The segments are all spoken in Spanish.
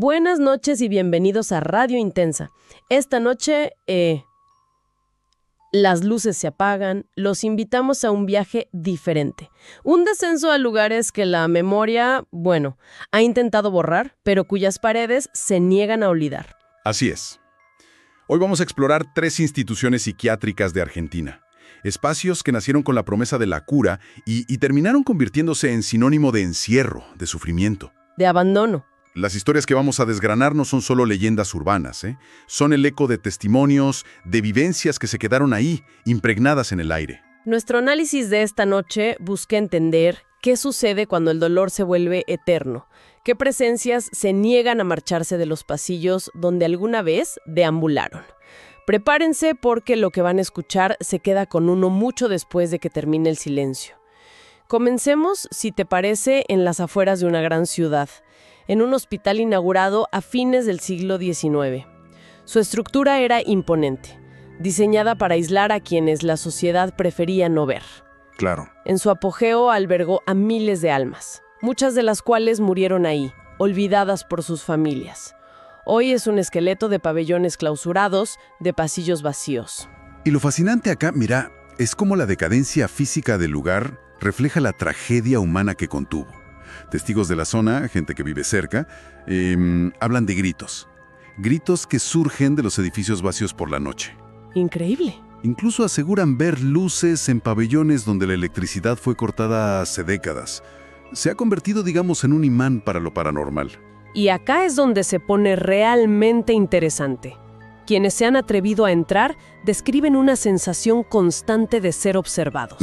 Buenas noches y bienvenidos a Radio Intensa. Esta noche, las luces se apagan, los invitamos a un viaje diferente. Un descenso a lugares que la memoria, ha intentado borrar, pero cuyas paredes se niegan a olvidar. Así es. Hoy vamos a explorar 3 instituciones psiquiátricas de Argentina. Espacios que nacieron con la promesa de la cura y terminaron convirtiéndose en sinónimo de encierro, de sufrimiento. De abandono. Las historias que vamos a desgranar no son solo leyendas urbanas, son el eco de testimonios, de vivencias que se quedaron ahí, impregnadas en el aire. Nuestro análisis de esta noche busca entender qué sucede cuando el dolor se vuelve eterno, qué presencias se niegan a marcharse de los pasillos donde alguna vez deambularon. Prepárense porque lo que van a escuchar se queda con uno mucho después de que termine el silencio. Comencemos, si te parece, en las afueras de una gran ciudad, en un hospital inaugurado a fines del siglo XIX. Su estructura era imponente, diseñada para aislar a quienes la sociedad prefería no ver. Claro. En su apogeo albergó a miles de almas, muchas de las cuales murieron ahí, olvidadas por sus familias. Hoy es un esqueleto de pabellones clausurados, de pasillos vacíos. Y lo fascinante acá, mira, es cómo la decadencia física del lugar refleja la tragedia humana que contuvo. Testigos de la zona, gente que vive cerca, hablan de gritos. Gritos que surgen de los edificios vacíos por la noche. Increíble. Incluso aseguran ver luces en pabellones donde la electricidad fue cortada hace décadas. Se ha convertido, digamos, en un imán para lo paranormal. Y acá es donde se pone realmente interesante. Quienes se han atrevido a entrar describen una sensación constante de ser observados.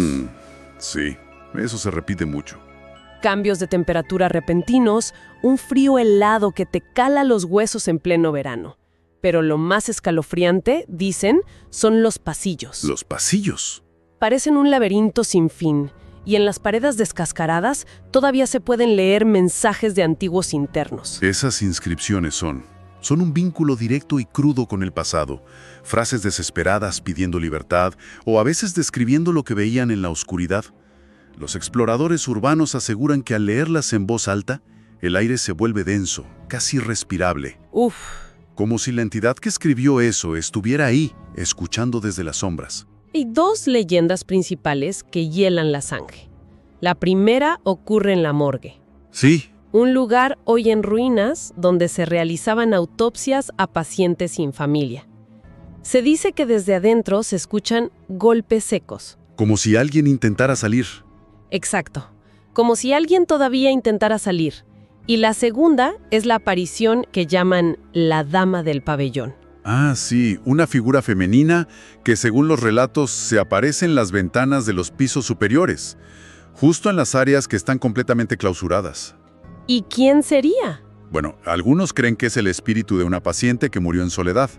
Sí, eso se repite mucho. Cambios de temperatura repentinos, un frío helado que te cala los huesos en pleno verano. Pero lo más escalofriante, dicen, son los pasillos. ¿Los pasillos? Parecen un laberinto sin fin, y en las paredes descascaradas todavía se pueden leer mensajes de antiguos internos. Esas inscripciones son un vínculo directo y crudo con el pasado, frases desesperadas pidiendo libertad o a veces describiendo lo que veían en la oscuridad. Los exploradores urbanos aseguran que al leerlas en voz alta, el aire se vuelve denso, casi irrespirable. Como si la entidad que escribió eso estuviera ahí, escuchando desde las sombras. Hay 2 leyendas principales que hielan la sangre. La primera ocurre en la morgue. Sí. Un lugar hoy en ruinas donde se realizaban autopsias a pacientes sin familia. Se dice que desde adentro se escuchan golpes secos. Como si alguien intentara salir. Exacto, como si alguien todavía intentara salir. Y la segunda es la aparición que llaman la Dama del Pabellón. Ah, sí, una figura femenina que según los relatos se aparece en las ventanas de los pisos superiores, justo en las áreas que están completamente clausuradas. ¿Y quién sería? Bueno, algunos creen que es el espíritu de una paciente que murió en soledad.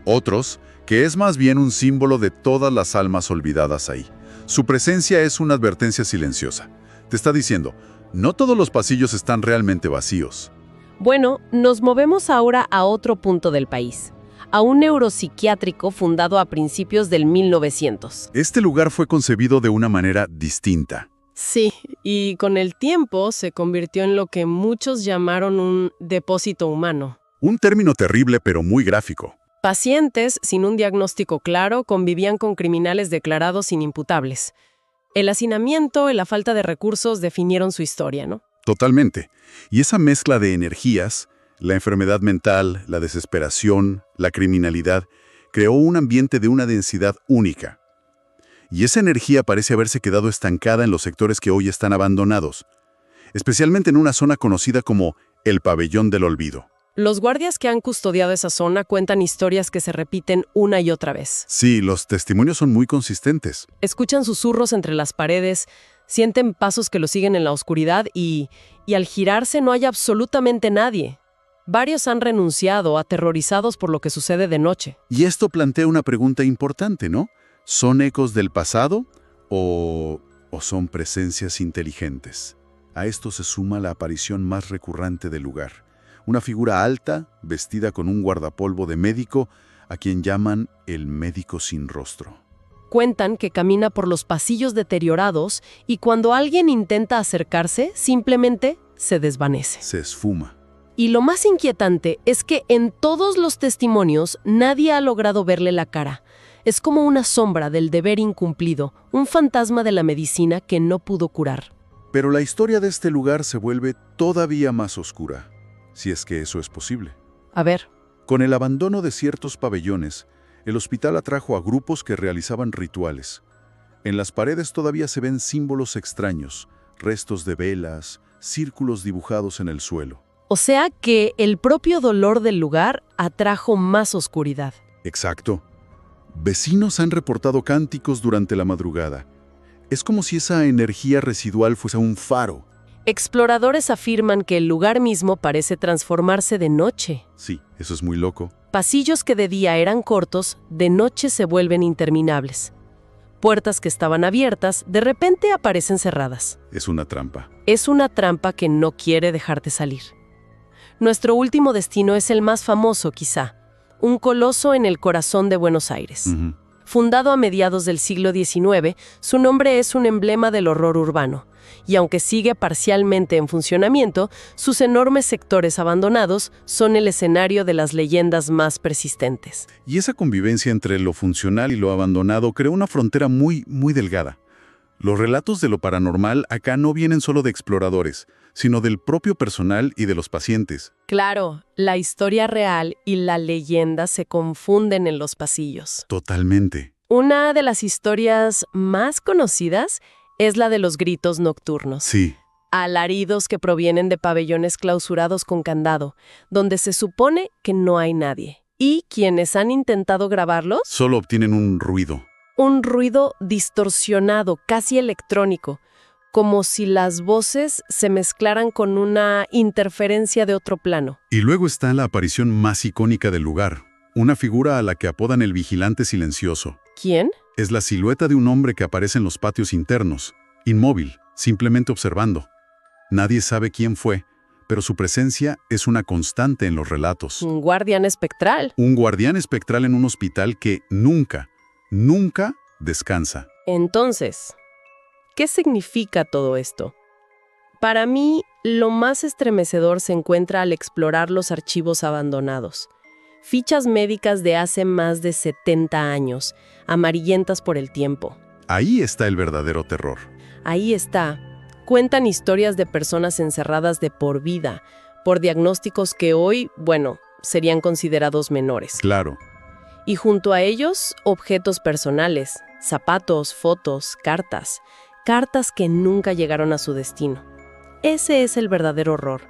Otros, que es más bien un símbolo de todas las almas olvidadas ahí. Su presencia es una advertencia silenciosa. Te está diciendo, no todos los pasillos están realmente vacíos. Bueno, nos movemos ahora a otro punto del país, a un neuropsiquiátrico fundado a principios del 1900. Este lugar fue concebido de una manera distinta. Sí, y con el tiempo se convirtió en lo que muchos llamaron un depósito humano. Un término terrible pero muy gráfico. Pacientes sin un diagnóstico claro convivían con criminales declarados inimputables. El hacinamiento y la falta de recursos definieron su historia, ¿no? Totalmente. Y esa mezcla de energías, la enfermedad mental, la desesperación, la criminalidad, creó un ambiente de una densidad única. Y esa energía parece haberse quedado estancada en los sectores que hoy están abandonados, especialmente en una zona conocida como el Pabellón del Olvido. Los guardias que han custodiado esa zona cuentan historias que se repiten una y otra vez. Sí, los testimonios son muy consistentes. Escuchan susurros entre las paredes, sienten pasos que los siguen en la oscuridad y al girarse no hay absolutamente nadie. Varios han renunciado, aterrorizados por lo que sucede de noche. Y esto plantea una pregunta importante, ¿no? ¿Son ecos del pasado o son presencias inteligentes? A esto se suma la aparición más recurrente del lugar. Una figura alta, vestida con un guardapolvo de médico, a quien llaman el médico sin rostro. Cuentan que camina por los pasillos deteriorados y cuando alguien intenta acercarse, simplemente se desvanece. Se esfuma. Y lo más inquietante es que en todos los testimonios nadie ha logrado verle la cara. Es como una sombra del deber incumplido, un fantasma de la medicina que no pudo curar. Pero la historia de este lugar se vuelve todavía más oscura, si es que eso es posible. A ver. Con el abandono de ciertos pabellones, el hospital atrajo a grupos que realizaban rituales. En las paredes todavía se ven símbolos extraños, restos de velas, círculos dibujados en el suelo. O sea que el propio dolor del lugar atrajo más oscuridad. Exacto. Vecinos han reportado cánticos durante la madrugada. Es como si esa energía residual fuese un faro. Exploradores afirman que el lugar mismo parece transformarse de noche. Sí, eso es muy loco. Pasillos que de día eran cortos, de noche se vuelven interminables. Puertas que estaban abiertas, de repente aparecen cerradas. Es una trampa. Es una trampa que no quiere dejarte salir. Nuestro último destino es el más famoso, quizá. Un coloso en el corazón de Buenos Aires. Fundado a mediados del siglo XIX, su nombre es un emblema del horror urbano. Y aunque sigue parcialmente en funcionamiento, sus enormes sectores abandonados son el escenario de las leyendas más persistentes. Y esa convivencia entre lo funcional y lo abandonado creó una frontera muy delgada. Los relatos de lo paranormal acá no vienen solo de exploradores, sino del propio personal y de los pacientes. Claro, la historia real y la leyenda se confunden en los pasillos. Totalmente. Una de las historias más conocidas es la de los gritos nocturnos. Sí. Alaridos que provienen de pabellones clausurados con candado, donde se supone que no hay nadie. Y quienes han intentado grabarlos, solo obtienen un ruido. Un ruido distorsionado, casi electrónico, como si las voces se mezclaran con una interferencia de otro plano. Y luego está la aparición más icónica del lugar, una figura a la que apodan el vigilante silencioso. ¿Quién? Es la silueta de un hombre que aparece en los patios internos, inmóvil, simplemente observando. Nadie sabe quién fue, pero su presencia es una constante en los relatos. Un guardián espectral. Un guardián espectral en un hospital que nunca descansa. Entonces, ¿qué significa todo esto? Para mí, lo más estremecedor se encuentra al explorar los archivos abandonados. Fichas médicas de hace más de 70 años, amarillentas por el tiempo. Ahí está el verdadero terror. Ahí está. Cuentan historias de personas encerradas de por vida, por diagnósticos que hoy, serían considerados menores. Claro. Y junto a ellos, objetos personales, zapatos, fotos, cartas que nunca llegaron a su destino. Ese es el verdadero horror.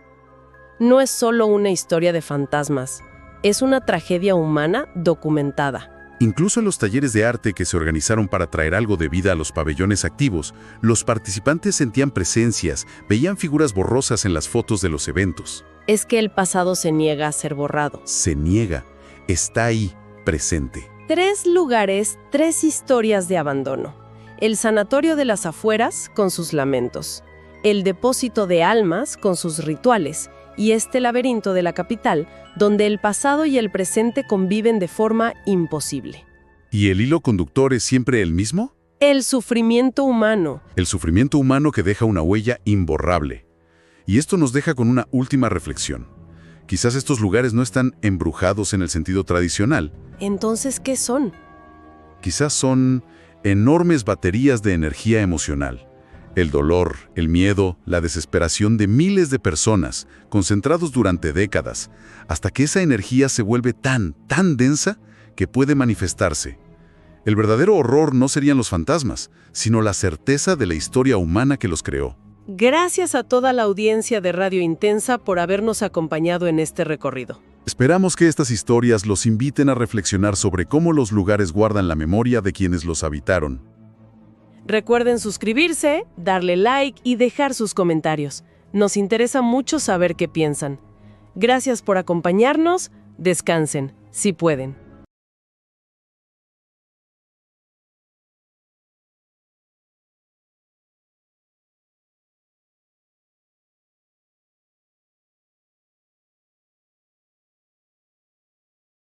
No es solo una historia de fantasmas, es una tragedia humana documentada. Incluso en los talleres de arte que se organizaron para traer algo de vida a los pabellones activos, los participantes sentían presencias, veían figuras borrosas en las fotos de los eventos. Es que el pasado se niega a ser borrado. Se niega, está ahí, presente. 3 lugares, 3 historias de abandono. El sanatorio de las afueras con sus lamentos, el depósito de almas con sus rituales y este laberinto de la capital, donde el pasado y el presente conviven de forma imposible. ¿Y el hilo conductor es siempre el mismo? El sufrimiento humano. El sufrimiento humano que deja una huella imborrable. Y esto nos deja con una última reflexión. Quizás estos lugares no están embrujados en el sentido tradicional. Entonces, ¿qué son? Quizás son enormes baterías de energía emocional. El dolor, el miedo, la desesperación de miles de personas, concentrados durante décadas, hasta que esa energía se vuelve tan densa que puede manifestarse. El verdadero horror no serían los fantasmas, sino la certeza de la historia humana que los creó. Gracias a toda la audiencia de Radio Intensa por habernos acompañado en este recorrido. Esperamos que estas historias los inviten a reflexionar sobre cómo los lugares guardan la memoria de quienes los habitaron. Recuerden suscribirse, darle like y dejar sus comentarios. Nos interesa mucho saber qué piensan. Gracias por acompañarnos. Descansen, si pueden.